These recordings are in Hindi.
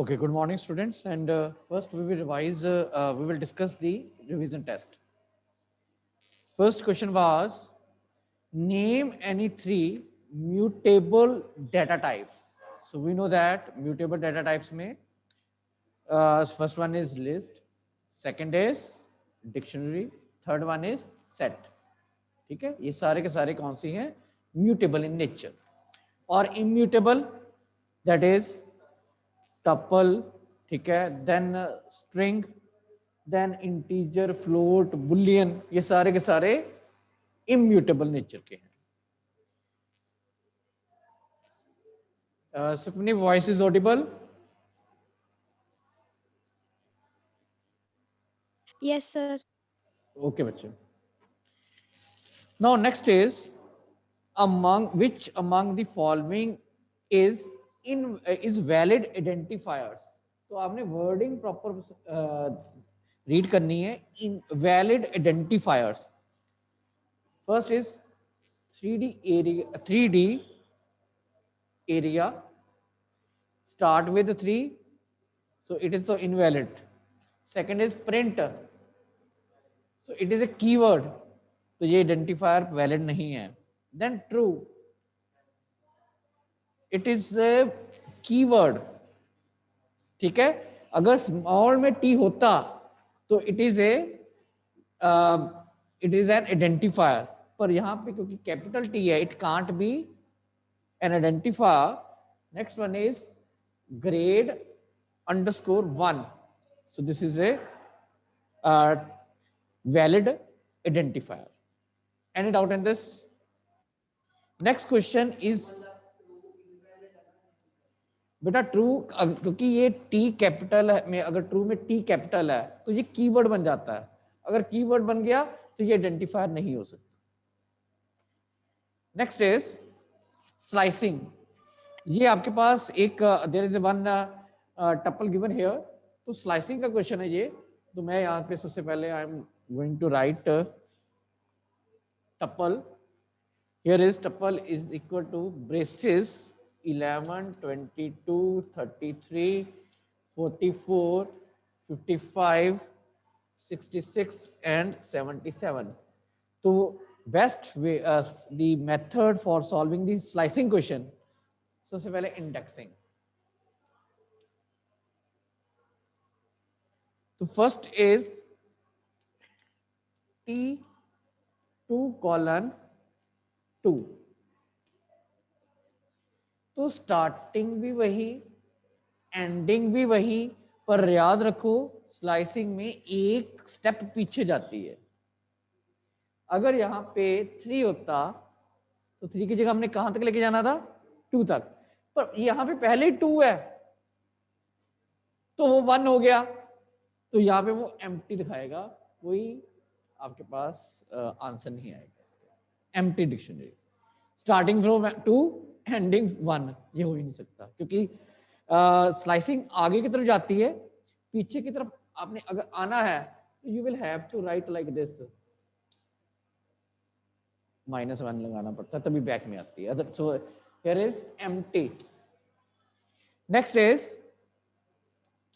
Okay, good morning, students. And first, we will discuss the revision test. First question was name any three mutable data types. So we know that mutable data types में first one is list, second is dictionary, third one is set. ठीक है, ये सारे के सारे कौन सी हैं? Mutable in nature. और इम्यूटेबल दैट इज टपल, ठीक है, then string, then integer, float, boolean, ये सारे के सारे इम्यूटेबल नेचर के हैं. Sukhmani, voice is audible? Yes, sir. Okay बच्चे. Now next is among the following is valid identifiers. तो आपने वर्डिंग प्रॉपर रीड करनी है. Invalid identifiers, first is 3D area start with 3, so it is so invalid. Second is print, so it is a keyword, तो ये आइडेंटिफायर वैलिड नहीं है. Then true, it is a keyword. ठीक है, अगर स्मॉल में टी होता तो इट इज एन आइडेंटिफायर, पर यहां पे क्योंकि कैपिटल टी है, it can't be N identifier. Next one is grade underscore 1, so this is a valid identifier. Any doubt in this? Next question is बेटा ट्रू, क्योंकि ये टी कैपिटल में, अगर ट्रू में टी कैपिटल है तो ये कीवर्ड बन जाता है. अगर कीवर्ड बन गया तो ये आइडेंटिफायर नहीं हो सकता. Next is slicing. ये आपके पास एक there is one tuple given here, तो स्लाइसिंग का क्वेश्चन है ये. तो मैं यहाँ पे सबसे पहले I am going to write tuple. Here is tuple is equal to braces 11, 22, 33, 44, 55, 66 and 77. So best way, the method for solving the slicing question, सबसे पहले indexing. तो first is T2 colon 2, तो स्टार्टिंग भी वही, एंडिंग भी वही, पर याद रखो स्लाइसिंग में एक स्टेप पीछे जाती है. अगर यहाँ पे 3 होता तो 3 की जगह हमने कहां तक लेके जाना था? 2 तक, पर यहाँ पे पहले ही 2 है तो वो 1 हो गया, तो यहाँ पे वो एम्प्टी दिखाएगा, कोई आपके पास आंसर नहीं आएगा. Empty dictionary. Starting from 2 ending 1, ये हो ही नहीं सकता, क्योंकि स्लाइसिंग आगे की तरफ जाती है, पीछे की तरफ आपने अगर आना है तो you will have to write like this, -1 लगाना पड़ता है तभी बैक में आती है. So here is empty. Next is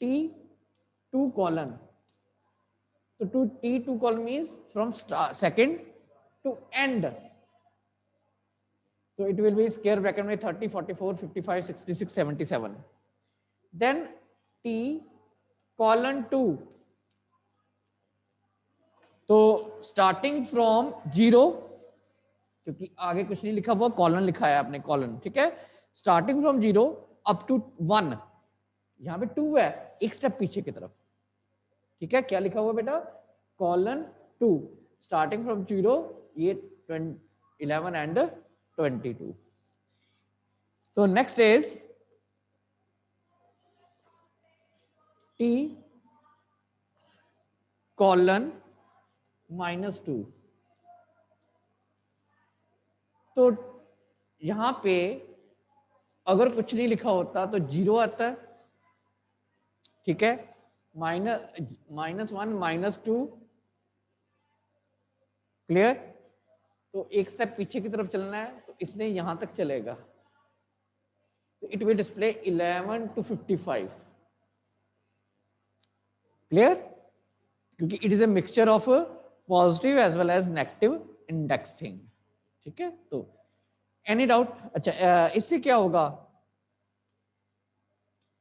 T2 colon. तो T2 colon means from second to end, so it will be square bracket में 30, 44, 55, 66, 77. then T colon 2, तो स्टार्टिंग फ्रॉम 0, क्योंकि आगे कुछ नहीं लिखा हुआ, कॉलन लिखा है आपने, कॉलन. ठीक है, स्टार्टिंग फ्रॉम 0 अप टू 1, यहाँ पे 2 है, एक स्टेप पीछे की तरफ. ठीक है, क्या लिखा हुआ बेटा? कॉलन 2, स्टार्टिंग फ्रॉम 0, ये 11 एंड 22. तो नेक्स्ट इज T colon -2. तो यहां पे अगर कुछ नहीं लिखा होता तो 0 आता है. ठीक है, -1 -2, क्लियर. तो एक स्टेप पीछे की तरफ चलना है, तो इसने यहां तक चलेगा, तो it will display 11 to 55. Clear? क्योंकि it is a mixture of positive as well as negative indexing. ठीक है, तो एनी डाउट? अच्छा, इससे क्या होगा?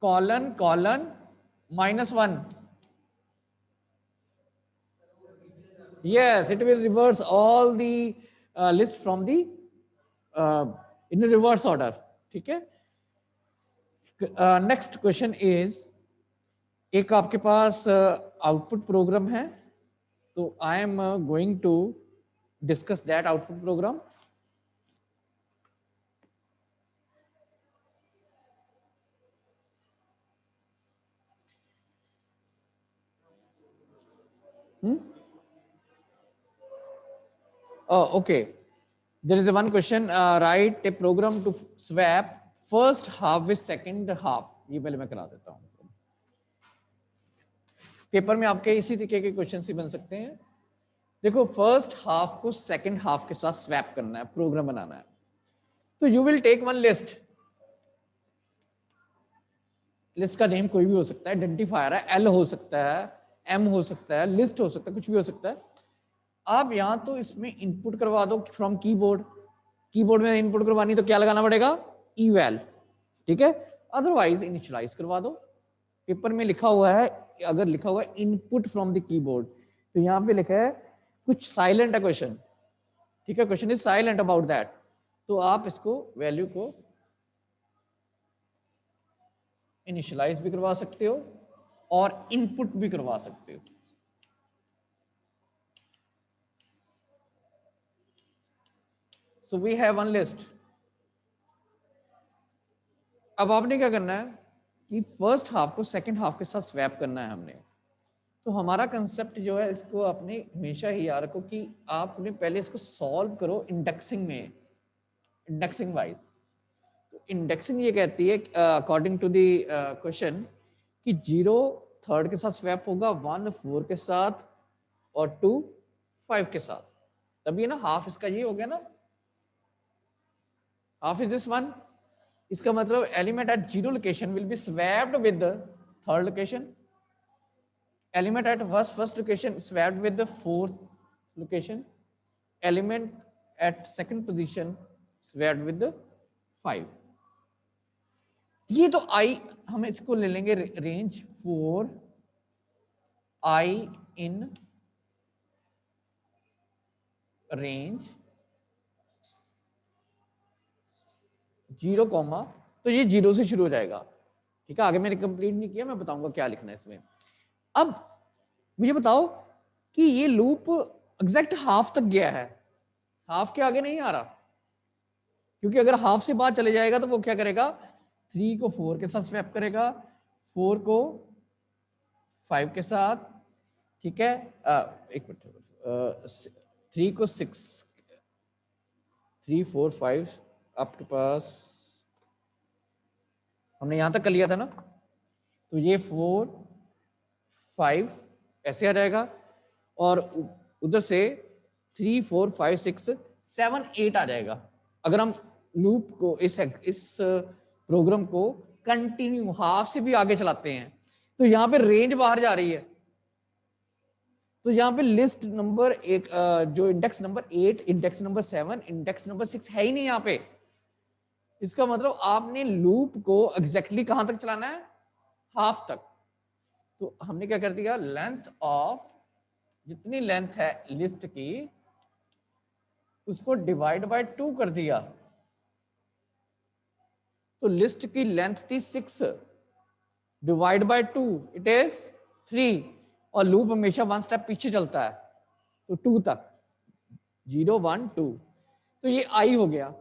Colon colon -1, yes, it will reverse all the list from the in a reverse order. ठीक है, नेक्स्ट क्वेश्चन इज, एक आपके पास आउटपुट प्रोग्राम है, तो I am going to discuss that output program. Oh, okay. There is a one question. Write a program to swap first half with second half. ये पहले मैं करा देता हूँ। पेपर में आपके इसी तरीके के क्वेश्चन ही बन सकते हैं। देखो, फर्स्ट हाफ को सेकंड हाफ के साथ स्वैप करना है, प्रोग्राम बनाना है। तो you will take one list. List का नेम कोई भी हो सकता है, आइडेंटिफायर है, एल हो सकता है, एम हो सकता है, लिस्ट हो सकता है, कुछ भी हो सकता है। आप यहां तो इसमें इनपुट करवा दो फ्रॉम कीबोर्ड। कीबोर्ड में इनपुट करवानी तो क्या लगाना पड़ेगा? eval। ठीक है, अदरवाइज इनिशियलाइज करवा दो। पेपर में लिखा हुआ है, अगर लिखा हुआ है इनपुट फ्रॉम द कीबोर्ड, तो यहां पे लिखा है कुछ साइलेंट है क्वेश्चन। ठीक है, question is silent about that, तो आप इसको वैल्यू को इनिशियलाइज भी करवा सकते हो और इनपुट भी करवा सकते हो। So we have one list। अब आपने क्या करना है कि फर्स्ट हाफ को सेकंड हाफ के साथ स्वैप करना है हमने। तो हमारा कंसेप्ट जो है, इसको आपने हमेशा ही याद रखो कि आपने पहले इसको सॉल्व करो इंडेक्सिंग में, इंडेक्सिंग वाइज। तो इंडेक्सिंग ये कहती है अकॉर्डिंग टू द क्वेश्चन कि 0 3rd के साथ स्वैप होगा, 1 4 के साथ और 2 5 के साथ। तब ये ना हाफ इसका ये हो गया ना, हाफ इज दिस वन। इसका मतलब element at 0 location will be swapped with the 3rd location, element at first location swapped with the 4th location, element at second position swapped with the 5। ये तो i, हम इसको ले लेंगे रेंज 4 i in रेंज 0, तो ये 0 से शुरू हो जाएगा। ठीक है, आगे मैंने कंप्लीट नहीं किया, मैं बताऊंगा क्या लिखना है इसमें। अब मुझे बताओ कि ये लूप एग्जैक्ट हाफ तक गया है, हाफ के आगे नहीं आ रहा, क्योंकि अगर हाफ से बाहर चले जाएगा तो वो क्या करेगा? 3 को 4 के साथ स्वैप करेगा, 4 को 5 के साथ। ठीक है, एक मिनट, 3 को 6, 3 4 5 आपके पास हमने यहां तक कर लिया था ना, तो ये 4 5 ऐसे आ जाएगा, और उधर से 3 4 5 6 7 8 आ जाएगा। अगर हम लूप को इस प्रोग्राम को कंटिन्यू हाफ से भी आगे चलाते हैं, तो यहाँ पे रेंज बाहर जा रही है। तो यहाँ पे लिस्ट नंबर एक, जो index number 8, index number 7, index number 6 है ही नहीं यहाँ पे। इसका मतलब आपने लूप को एग्जैक्टली कहां तक चलाना है? हाफ तक। तो हमने क्या कर दिया, लेंथ ऑफ, जितनी लेंथ है लिस्ट की उसको डिवाइड बाय 2 कर दिया। तो लिस्ट की लेंथ थी 6, डिवाइड बाय 2 इट इज 3, और लूप हमेशा 1 स्टेप पीछे चलता है, तो 2 तक, 0 1 2, तो ये आई हो गया।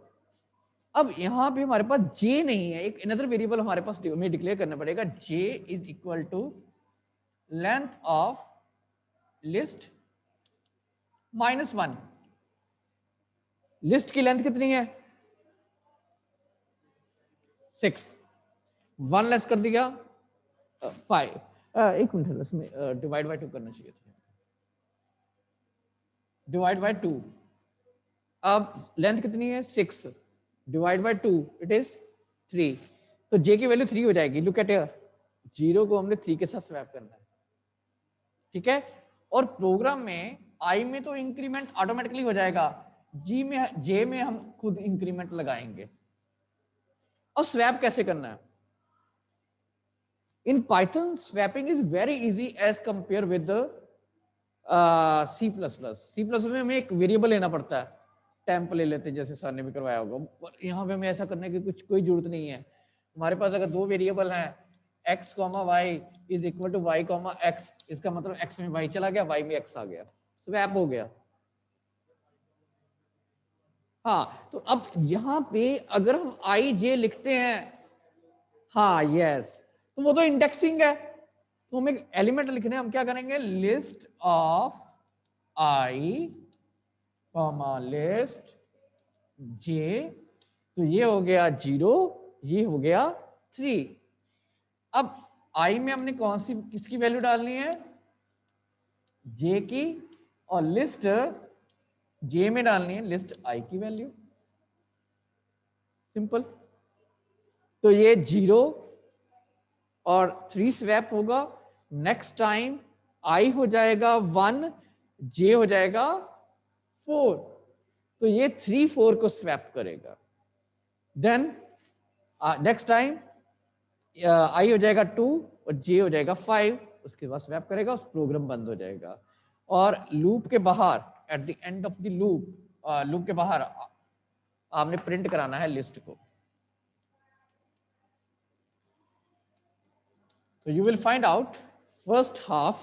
अब यहां पे हमारे पास j नहीं है, एक अनदर वेरिएबल हमारे पास हमें डिक्लेयर करना पड़ेगा। j is equal to length of list -1। List की लेंथ कितनी है? 6, 1 लेस कर दिया 5। एक मिनट, इसमें डिवाइड बाय 2 करना चाहिए था, डिवाइड बाय 2। अब लेंथ कितनी है? 6, डिवाइड बाय 2 इट इज 3, तो j की वैल्यू 3 हो जाएगी। लुक एट हियर, 0 को हमने 3 के साथ स्वैप करना है, ठीक है। और प्रोग्राम में आई में तो इंक्रीमेंट ऑटोमेटिकली हो जाएगा, जे में हम खुद इंक्रीमेंट लगाएंगे। और स्वैप कैसे करना है? In Python swapping is very easy as compare with C plus plus. C plus में हमें एक वेरिएबल लेना पड़ता है, टेम्प ले लेते हैं जैसे सर ने भी करवाया होगा, पर यहाँ पे हमें ऐसा करने की कोई जरूरत नहीं है। हमारे पास अगर दो वेरिएबल हैं x, y is equal to y, x, इसका मतलब x में y चला गया, y में x आ गया, स्वैप हो गया। हाँ, तो अब यहाँ पे अगर हम i j लिखते हैं, हाँ यस, तो वो तो इंडेक्सिंग है, तो हम एक एलिमेंट लिखने हम क्या करेंगे, list of i list j, तो ये हो गया 0, ये हो गया 3। अब i में हमने कौन सी किसकी वैल्यू डालनी है, j की, और लिस्ट j में डालनी है लिस्ट i की वैल्यू, सिंपल। तो ये 0 और 3 स्वैप होगा, नेक्स्ट टाइम i हो जाएगा 1, j हो जाएगा 4, तो ये 3 4 को स्वैप करेगा। देन नेक्स्ट टाइम i हो जाएगा 2 और j हो जाएगा 5, उसके बाद स्वैप करेगा, उस प्रोग्राम बंद हो जाएगा। और लूप के बाहर at the end of the loop के बाहर आपने प्रिंट कराना है लिस्ट को। So you will find out first half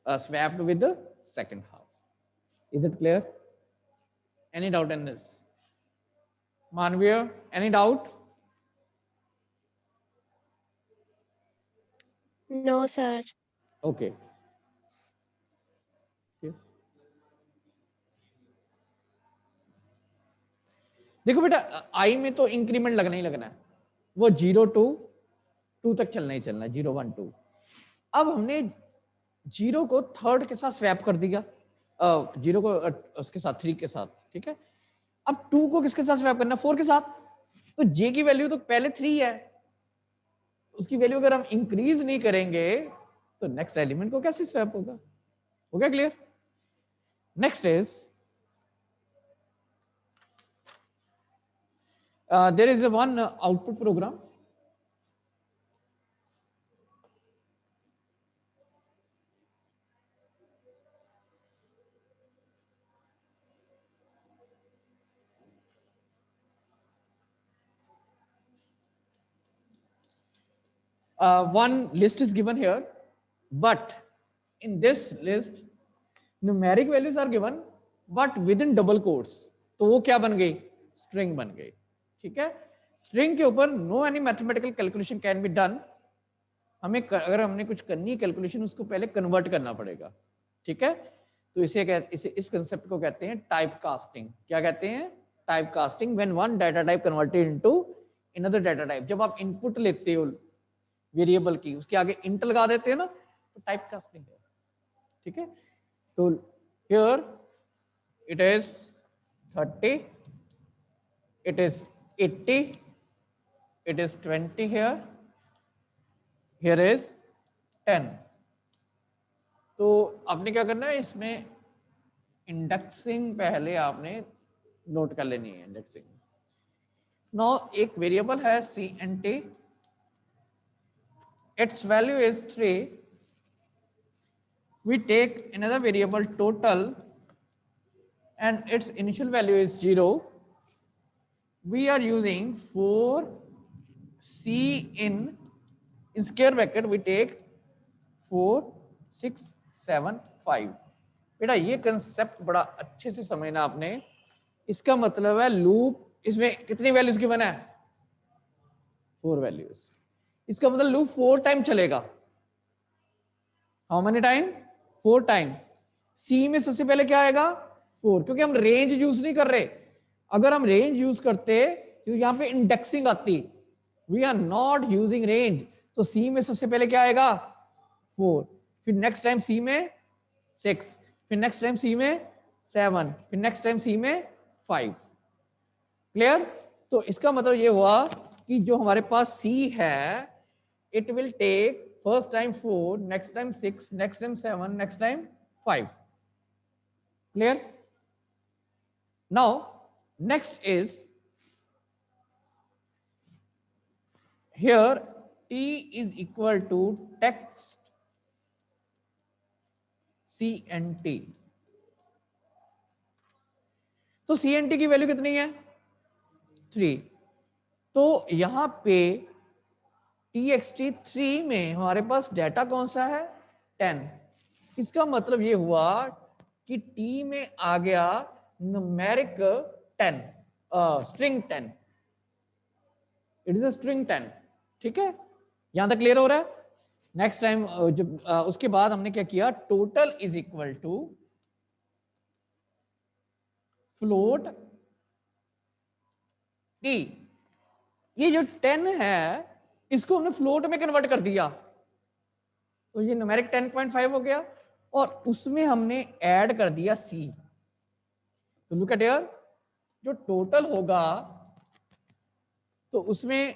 swapped with the second half. Is it clear? Any doubt in this? Manvir, any doubt? No, sir. Okay. देखो बेटा, आई में तो इंक्रीमेंट लगना ही लगना है, वो 0 to 2 तक चलना ही चलना है, 0 1 2। अब हमने 0 को थर्ड के साथ स्वैप कर दिया, 0 को उसके साथ 3 के साथ, ठीक है। अब 2 को किसके साथ स्वैप करना, 4 के साथ। तो j की वैल्यू तो पहले 3 है, उसकी वैल्यू अगर हम इंक्रीज नहीं करेंगे तो नेक्स्ट एलिमेंट को कैसे स्वैप होगा? हो गया clear? Next is there is a one output program. One list is given here, but in this list numeric values are given but within double quotes, तो वो क्या बन गई, स्ट्रिंग बन गई, ठीक है। स्ट्रिंग के ऊपर no any mathematical calculation can be done, हमें अगर हमने कुछ करनी है कैलकुलेशन उसको पहले कन्वर्ट करना पड़ेगा, ठीक है। तो इसे इस कंसेप्ट को कहते हैं टाइप कास्टिंग। क्या कहते हैं? Type casting. When one data type converted into another data type, जब आप इनपुट लेते हो वेरिएबल की, उसके आगे इंट लगा देते हैं ना, तो टाइप कास्टिंग है, ठीक है। तो here it is 30, it is 80, it is 20 here is 10। तो आपने क्या करना है, इसमें इंडेक्सिंग पहले आपने नोट कर लेनी है, इंडेक्सिंग। नो एक वेरिएबल है CNT, its value is 3, we take another variable total and its initial value is 0, we are using 4C in square bracket, we take 4 6 7 5। बेटा ये कंसेप्ट बड़ा अच्छे से समझना आपने। इसका मतलब है लूप, इसमें कितनी वैल्यूज गिवन है, 4 वैल्यूज। इसका मतलब लूप 4 टाइम चलेगा। How many time? 4 टाइम। सी में सबसे पहले क्या आएगा, 4, क्योंकि हम रेंज यूज नहीं कर रहे। अगर हम रेंज यूज करते तो यहाँ पे इंडेक्सिंग आती, we are not using range, तो सी में सबसे पहले क्या आएगा, 4, फिर नेक्स्ट टाइम सी में 6, फिर नेक्स्ट टाइम सी में 7, फिर नेक्स्ट टाइम सी में 5। क्लियर? तो इसका मतलब ये हुआ कि जो हमारे पास सी है, it will take first time 4, next time 6, next time 7, next time 5. Clear? Now, next is here t is equal to text CNT. तो CNT की वैल्यू कितनी है 3. तो यहां पे txt3 में हमारे पास डाटा कौन सा है 10. इसका मतलब ये हुआ कि t में आ गया numeric 10, string 10. It is a string 10. ठीक है, यहां तक क्लियर हो रहा है. नेक्स्ट टाइम जब उसके बाद हमने क्या किया, total is equal to float T. ये जो 10 है इसको हमने फ्लोट में कन्वर्ट कर दिया, तो ये न्यूमेरिक 10.5 हो गया, और उसमें हमने ऐड कर दिया सी. तो लुक एट हियर, जो टोटल होगा तो उसमें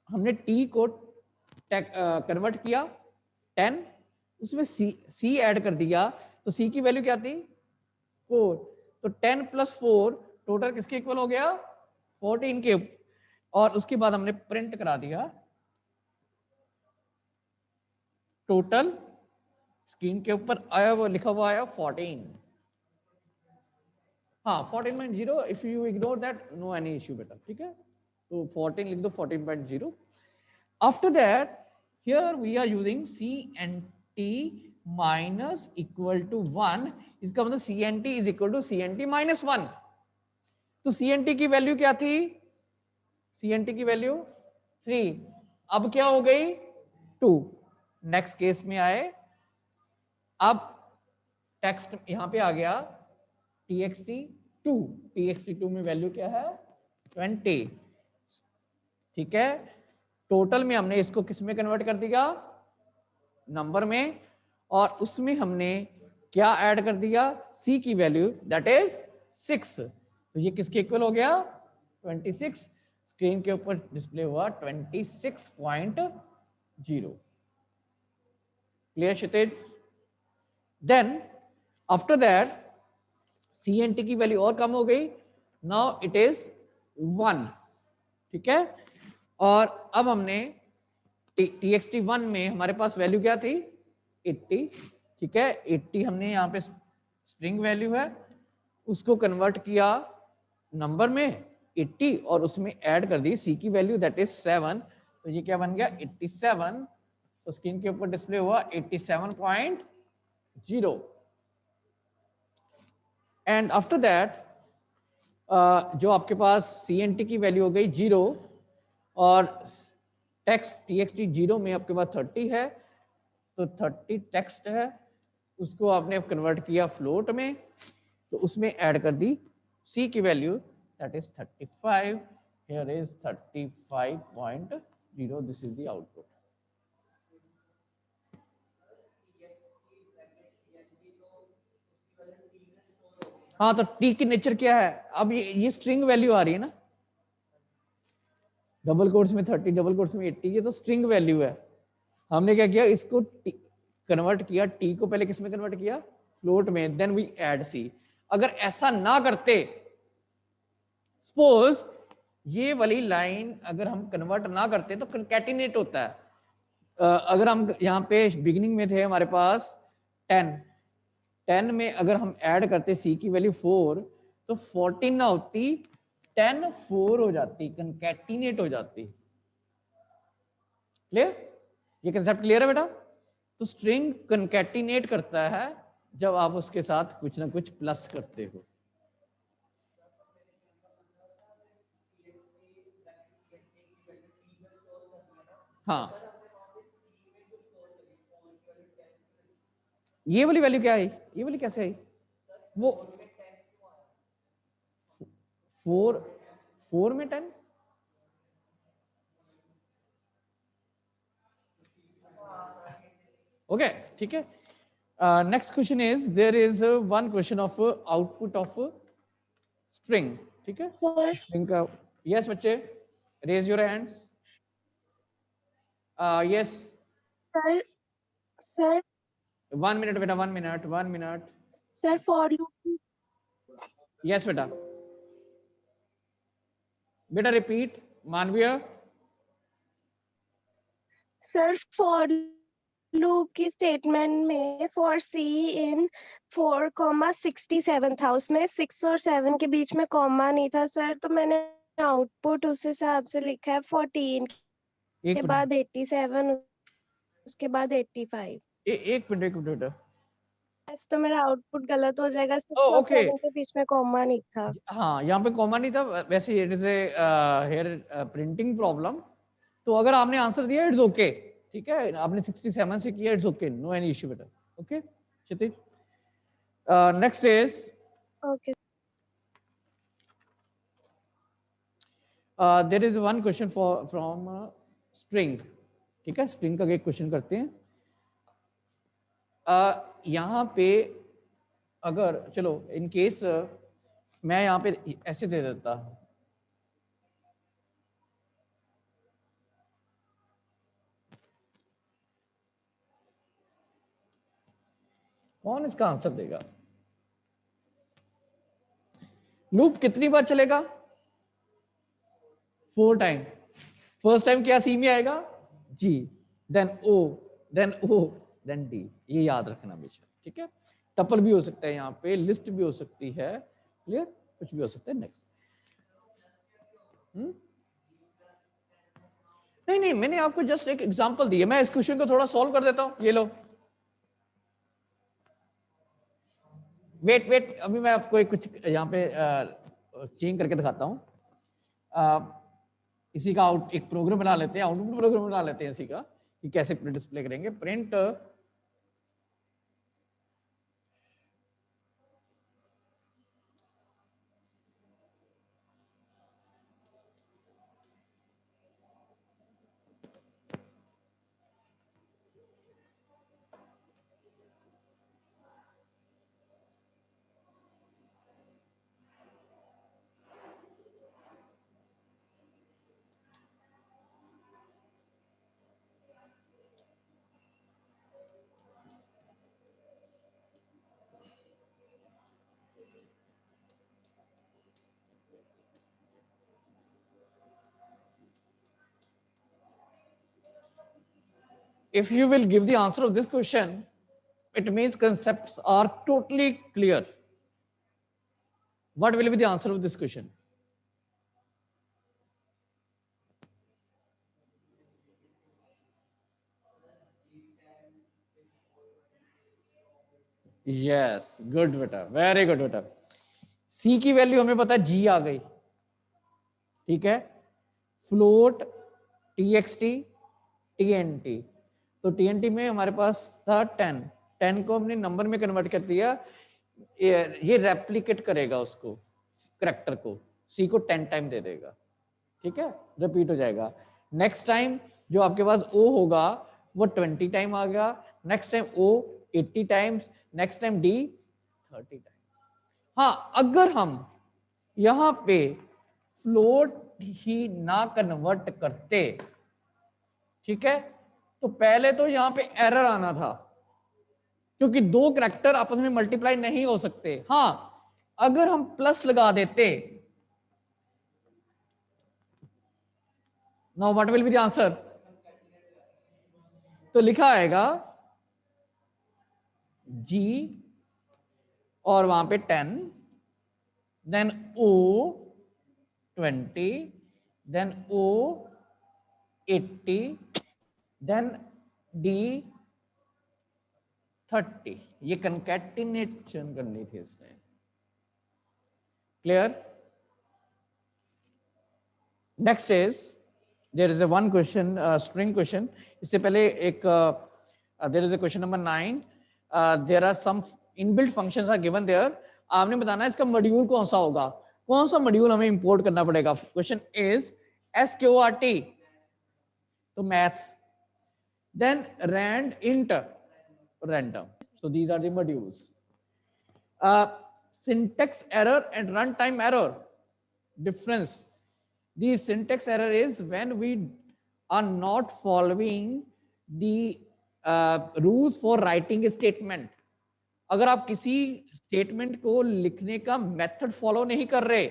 हमने टी को कन्वर्ट किया 10, उसमें सी ऐड कर दिया, तो सी की वैल्यू क्या थी 4. तो 10 प्लस 4 टोटल किसके इक्वल हो गया 14 के. और उसके बाद हमने प्रिंट करा दिया टोटल, स्क्रीन के ऊपर आया वो लिखा हुआ आया 14. हाँ 14.0, if you ignore that no any issue बेटा. ठीक है, तो 14 लिख दो 14.0. After that here we are using CNT minus equal to 1. इसका मतलब CNT is equal to CNT minus 1. तो CNT की वैल्यू क्या थी, CNT की वैल्यू 3. अब क्या हो गई 2. नेक्स्ट केस में आए, अब टेक्स्ट यहां पे आ गया txt2. txt2 में वैल्यू क्या है 20. ठीक है, टोटल में हमने इसको किस में कन्वर्ट कर दिया नंबर में, और उसमें हमने क्या ऐड कर दिया सी की वैल्यू दैट इज 6. तो ये किसके इक्वल हो गया 26. स्क्रीन के ऊपर डिस्प्ले हुआ 26.0. Clear Kshitij? Then after that CNT की वैल्यू और कम हो गई, नाउ इट इज 1. ठीक है, और अब हमने txt1 में हमारे पास वैल्यू क्या थी 80. ठीक है, 80 हमने यहाँ पे स्ट्रिंग वैल्यू है, उसको कन्वर्ट किया नंबर में 80, और उसमें ऐड कर दी सी की वैल्यू दैट इज 7. तो ये क्या बन गया 87. तो स्क्रीन के ऊपर डिस्प्ले हुआ 87.0. एंड आफ्टर दैट जो आपके पास CNT की वैल्यू हो गई 0, और टेक्स्ट txt0 में आपके पास 30 है, तो 30 टेक्स्ट है, उसको आपने कन्वर्ट किया फ्लोट में, तो उसमें ऐड कर दी सी की value that is 35. Here is 35.0. This is the output. हाँ, तो टी की नेचर क्या है, अब ये स्ट्रिंग वैल्यू आ रही है ना, डबल कोट्स में 30, डबल कोट्स में 80, ये तो स्ट्रिंग वैल्यू है. हमने क्या किया, इसको कन्वर्ट किया, टी को पहले किस में कन्वर्ट किया फ्लोट में, देन वी ऐड सी. अगर ऐसा ना करते, सपोज ये वाली लाइन अगर हम कन्वर्ट ना करते तो कंकैटिनेट होता है. अगर हम यहाँ पे बिगिनिंग में थे हमारे पास 10 में अगर हम ऐड करते सी की वैल्यू 4, तो 14 ना होती 10 4 हो जाती, कंकैटिनेट हो जाती. क्लियर? ये कंसेप्ट क्लियर है बेटा? तो स्ट्रिंग कंकैटिनेट करता है जब आप उसके साथ कुछ ना कुछ प्लस करते हो. हाँ, ये वाली वैल्यू क्या आई, ये वाली कैसे आई, वो 4 में 10. ओके, ठीक है. Next question is there is one question of output of string. ठीक है, स्ट्रिंग का. यस बच्चे, raise your hands. Yes, sir sir 1 minute बेटा, 1 minute, 1 minute. Sir for loop, yes बेटा। बेटा repeat, Manvi. Sir for loop की स्टेटमेंट में फॉर सी इन 4,67 था, उसमें 6 और 7 के बीच में कॉमा नहीं था सर, तो मैंने आउटपुट उस हिसाब से लिखा है 14 के एक बाद मिनट, 87, उसके बाद 85। एक मिनट, एक मिनट बेटा। तो मेरा आउटपुट गलत हो जाएगा, 6 ओ और ओके। 7 के बीच में कॉमा नहीं था। हाँ, यहाँ पे कॉमा नहीं था, वैसे it is a hair printing problem. तो अगर आपने आंसर दिया इट्स ओके, ठीक है, आपने 67 से किया, it's okay, no any issue बेटा। Okay Kshitij, next is okay there is one question for from string. ठीक है, स्ट्रिंग का एक क्वेश्चन करते हैं। यहाँ पे अगर चलो इन केस मैं यहाँ पे ऐसे दे देता, कौन इसका आंसर देगा? लूप कितनी बार चलेगा? 4 टाइम। फर्स्ट टाइम क्या सी में आएगा? जी, देन ओ, देन ओ, देन डी। ये याद रखना हमेशा, ठीक है। टपल भी हो सकता है, यहाँ पे लिस्ट भी हो सकती है, क्लियर, कुछ भी हो सकता है। नेक्स्ट। नहीं नहीं, मैंने आपको जस्ट एक एग्जांपल दी है, मैं इस क्वेश्चन को थोड़ा सॉल्व कर देता हूं। ये लो, वेट वेट, अभी मैं आपको एक कुछ यहाँ पे चेंज करके दिखाता हूँ। इसी का आउट एक प्रोग्राम बना लेते हैं, आउटपुट प्रोग्राम बना लेते हैं इसी का, कि कैसे डिस्प्ले करेंगे। Print if you will give the answer of this question, it means concepts are totally clear. What will be the answer of this question? Yes, good बेटा, वेरी गुड बेटा। सी की वैल्यू हमें पता है, जी आ गई, ठीक है। Float, TXT, TNT. तो टीएनटी में हमारे पास था 10, 10 को हमने नंबर में कन्वर्ट कर दिया, ये रेप्लिकेट करेगा उसको, करेक्टर को, सी को 10 टाइम दे देगा, ठीक है, रिपीट हो जाएगा। नेक्स्ट टाइम जो आपके पास ओ होगा वो 20 टाइम आ गया, नेक्स्ट टाइम ओ 80 times, next time D 30 time. हाँ, अगर हम यहां पे फ्लोट ही ना कन्वर्ट करते, ठीक है, तो पहले तो यहां पे एरर आना था, क्योंकि दो करैक्टर आपस में मल्टीप्लाई नहीं हो सकते। हाँ, अगर हम प्लस लगा देते, now what will be the answer? तो लिखा आएगा जी और वहां पे 10, then O 20, then O 80, then D 30। ये कंकैटिनेशन करनी थी इसने, clear. Next is there is a one question, string question. इससे पहले एक there is a question number 9, there are some inbuilt functions are given there. आपने बताना है इसका मॉड्यूल कौन सा होगा, कौन सा मॉड्यूल हमें इंपोर्ट करना पड़ेगा। क्वेश्चन इज SQRT, तो math, then rand int random, so these are the modules. Syntax error and runtime error difference. The syntax error is when we are not following the rules for writing statement. अगर आप किसी स्टेटमेंट को लिखने का मेथड फॉलो नहीं कर रहे,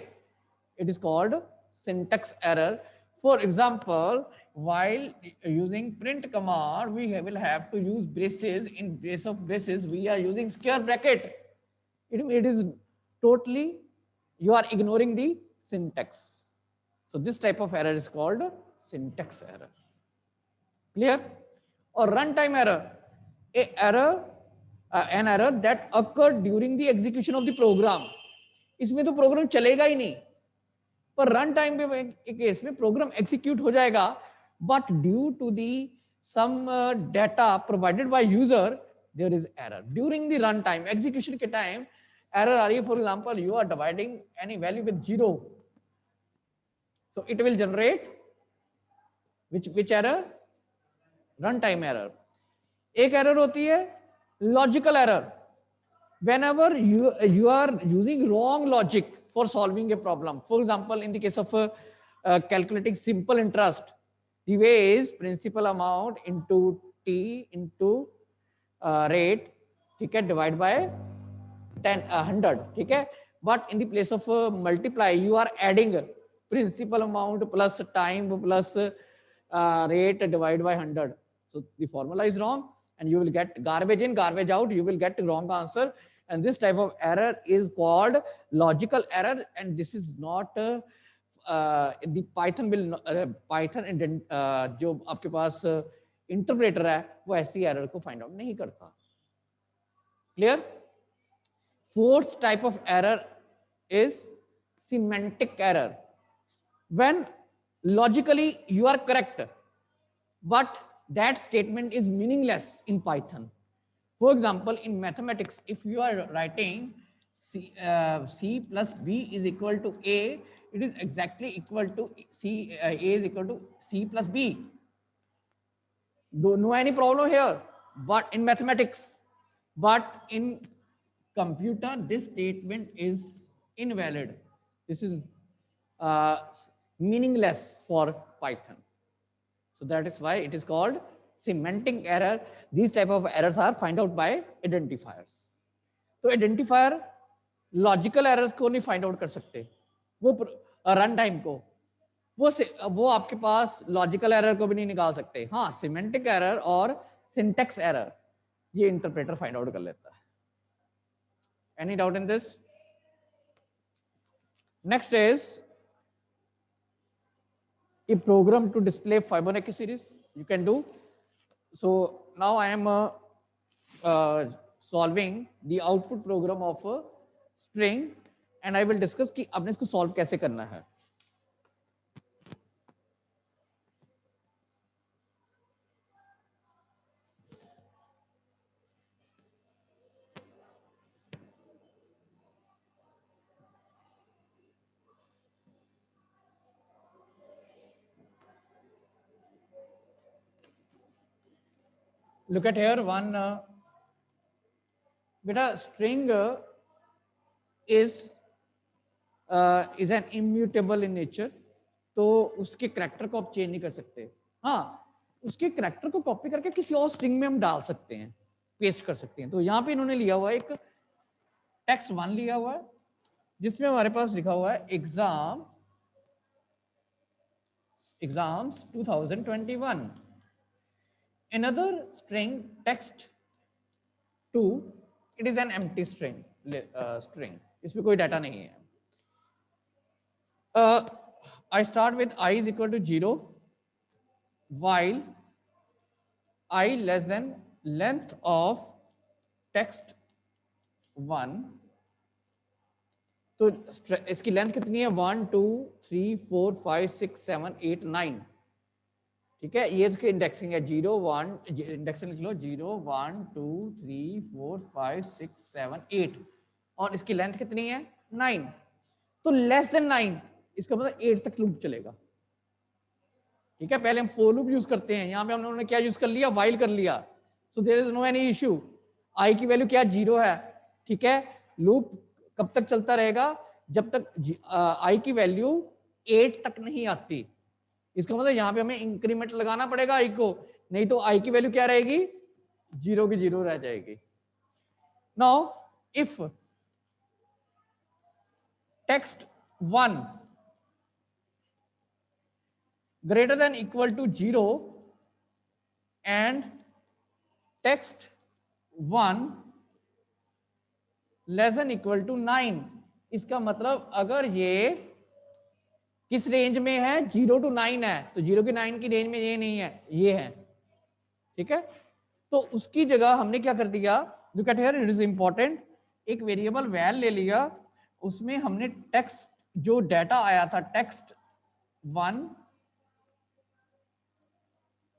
it is called syntax error. For example, while using print command, we will have to use braces. In place of braces, we are using square bracket. It is totally, you are ignoring the syntax. So this type of error is called syntax error. Clear? Or runtime error, an error that occurred during the execution of the program. इसमें तो प्रोग्राम चलेगा ही नहीं, पर रन टाइम पे केस में प्रोग्राम एग्जीक्यूट हो जाएगा, but due to the some data provided by user there is error during the run time. Execution के टाइम एरर आ रही है, for example you are dividing any value with 0, so it will generate which error? Run time error. एक एरर होती है logical error, whenever you are using wrong logic for solving a problem. For example, in the case of calculating simple interest, the way is principal amount into t into rate, ठीक है, divide by 100, ठीक है, but in the place of multiply you are adding principal amount plus time plus rate divided by 100. So the formula is wrong and you will get garbage in, garbage out, you will get wrong answer. And this type of error is called logical error, and this is not the Python will Python जो आपके पास इंटरप्रेटर है वो ऐसी एरर को फाइंड आउट नहीं करता। Clear? Fourth type of error is semantic error, when logically you are correct but that statement is meaningless in Python. For example, in mathematics, if you are writing c plus b is equal to a, it is exactly equal to a is equal to c plus b. No any problem here, but in mathematics, but in computer this statement is invalid. This is meaningless for Python. So that is why it is called semantic error. These type of errors are find out by identifiers. तो identifier logical errors को नहीं find out कर सकते, वो रन टाइम को, वो आपके पास logical error को भी नहीं निकाल सकते। हाँ, semantic error और syntax error ये इंटरप्रेटर फाइंड आउट कर लेता है। Any doubt in this? Next is a program to display Fibonacci series. You can do. So now I am solving the output program of a string, and I will discuss कि आपने इसको solve कैसे करना है। Look at here one beta string is an immutable in nature, तो उसके कैरेक्टर को आप चेंज नहीं कर सकते। हाँ, उसके कैरेक्टर को कॉपी करके किसी और स्ट्रिंग में हम डाल सकते हैं, पेस्ट कर सकते हैं। तो यहाँ पे इन्होंने लिया हुआ एक टेक्स्ट 1 लिया हुआ है जिसमें हमारे पास लिखा हुआ है exams 2021। Another string text 2, it is an empty string, इसमें कोई डाटा नहीं है। I start with I is equal to 0 while I less than length of text 1। तो इसकी लेंथ कितनी है? 1 2 3 4 5 6 7 8 9, ठीक है। ये इसकी इंडेक्सिंग है 0 1, इंडेक्सिंग लिख लो 0 1 2 3 4 5 6 7 8, और इसकी लेंथ कितनी है? 9। तो लेस देन 9 इसका मतलब 8 तक लूप चलेगा, ठीक है। पहले हम फॉर लूप यूज करते हैं, यहाँ पे हमने क्या यूज कर लिया? व्हाइल कर लिया। So there is no any issue. I की वैल्यू क्या? 0 है, ठीक है। लूप कब तक चलता रहेगा? जब तक आई की वैल्यू 8 तक नहीं आती। इसका मतलब यहाँ पे हमें इंक्रीमेंट लगाना पड़ेगा आई को, नहीं तो आई की वैल्यू क्या रहेगी? जीरो की जीरो रह जाएगी। Now if text 1 greater than equal to 0 and text 1 less than equal to 9, इसका मतलब अगर ये किस रेंज में है, 0 to 9 है, तो 0 की 9 की रेंज में ये नहीं है, ये है, ठीक है। तो उसकी जगह हमने क्या कर दिया, look at here, it is important, एक वेरिएबल वैल ले लिया, उसमें हमने टेक्स्ट जो डाटा आया था टेक्स्ट 1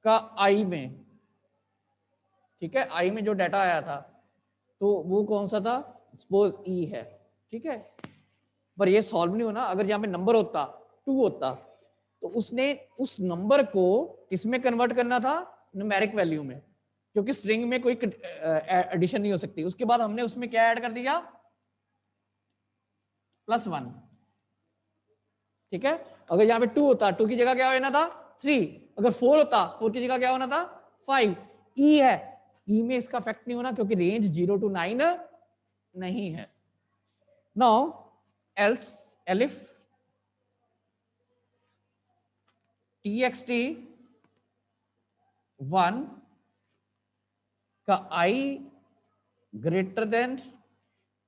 का आई में, ठीक है, आई में जो डाटा आया था तो वो कौन सा था, सपोज ई है, ठीक है। पर ये सॉल्व नहीं होना, अगर यहाँ पे नंबर होता 2 होता तो उसने उस नंबर को किसमें कन्वर्ट करना था, न्यूमेरिक वैल्यू में, क्योंकि स्ट्रिंग में कोई एडिशन नहीं हो सकती। उसके बाद हमने उसमें क्या ऐड कर दिया, +1, ठीक है। अगर यहाँ पे 2 होता, 2 की जगह क्या होना था 3, अगर 4 होता 4 की जगह क्या होना था 5। ई है, ई में इसका इफेक्ट नहीं होना क्योंकि रेंज 0 to 9 नहीं है। नाउ एल्स एलिफ txt 1 का i greater than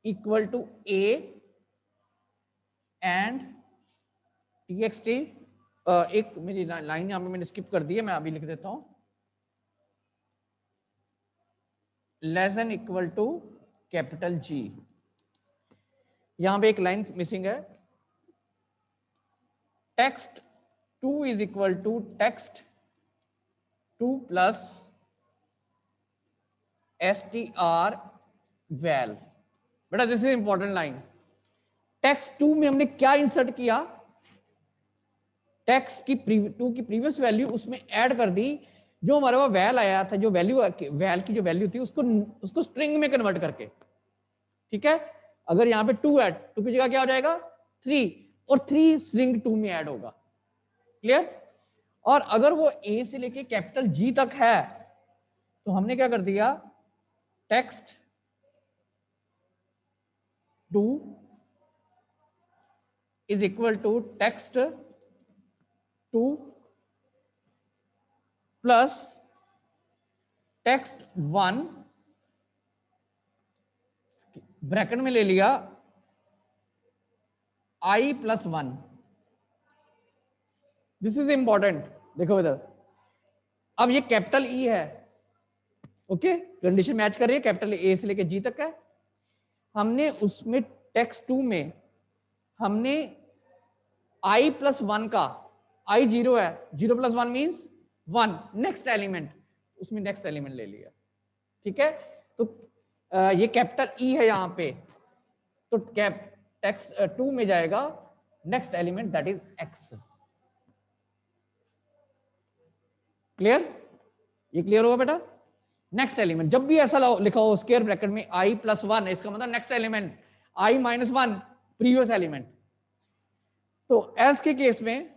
equal to a and txt, एक मेरी लाइन यहां पे मैंने स्किप कर दी है, मैं अभी लिख देता हूं, less than equal to capital G। यहां पे एक लाइन मिसिंग है, text 2 is equal to text 2 plus str val. बेटा this is important line, text 2 में हमने क्या इंसर्ट किया, टेक्स्ट की 2 की प्रीवियस वैल्यू उसमें ऐड कर दी, जो हमारे पास वैल आया था, जो वैल्यू वैल की जो वैल्यू थी उसको स्ट्रिंग में कन्वर्ट करके, ठीक है। अगर यहाँ पे 2 है, 2 की जगह क्या हो जाएगा 3, और 3 स्ट्रिंग 2 में ऐड होगा, क्लियर। और अगर वो ए से लेके कैपिटल जी तक है तो हमने क्या कर दिया, text 2 is equal to text 2 plus text 1, bracket में ले लिया i plus 1। This is important, देखो इधर, अब ये कैपिटल ई है, ओके, कंडीशन मैच कर रही है, कैपिटल ए से लेके जी तक है। हमने उसमें टेक्स्ट 2 में हमने i प्लस 1 का, i 0 है, 0 प्लस 1 मीन्स 1, नेक्स्ट एलिमेंट, उसमें नेक्स्ट एलिमेंट ले लिया, ठीक है। तो ये कैपिटल ई है यहां पे, तो टेक्स्ट 2 में जाएगा next element that is x, clear, ये क्लियर होगा बेटा। नेक्स्ट एलिमेंट जब भी ऐसा लिखा हो स्क्वायर ब्रैकेट में i प्लस 1, इसका मतलब next element i minus 1 previous element. तो एल्स के केस में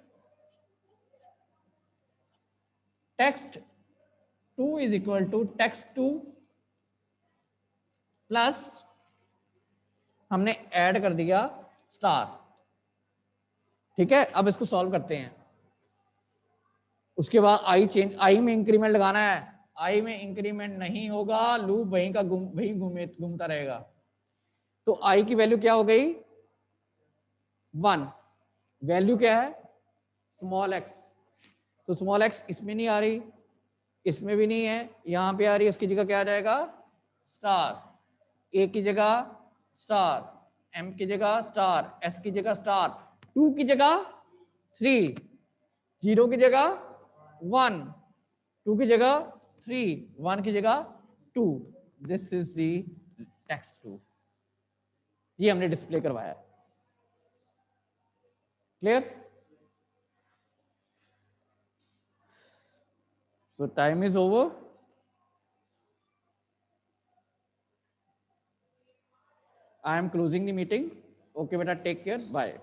text 2 is equal to text 2 plus हमने ऐड कर दिया स्टार, ठीक है। अब इसको सॉल्व करते हैं, उसके बाद आई चेंज, आई में इंक्रीमेंट लगाना है, आई में इंक्रीमेंट नहीं होगा, लूप वहीं का वहीं घूमता रहेगा। तो आई की वैल्यू क्या हो गई 1, वैल्यू क्या है स्मॉल x, तो स्मॉल x इसमें नहीं आ रही, इसमें भी नहीं है, यहां पे आ रही है, इसकी जगह क्या आ जाएगा स्टार, ए की जगह स्टार, एम की जगह स्टार, एस की जगह स्टार, 2 की जगह 3, 0 की जगह 1, 2 की जगह 3, 1 की जगह 2। दिस इज दी टेक्स्ट 2, ये हमने डिस्प्ले करवाया, clear. So time is over. I am closing the meeting. Okay, beta, take care. Bye.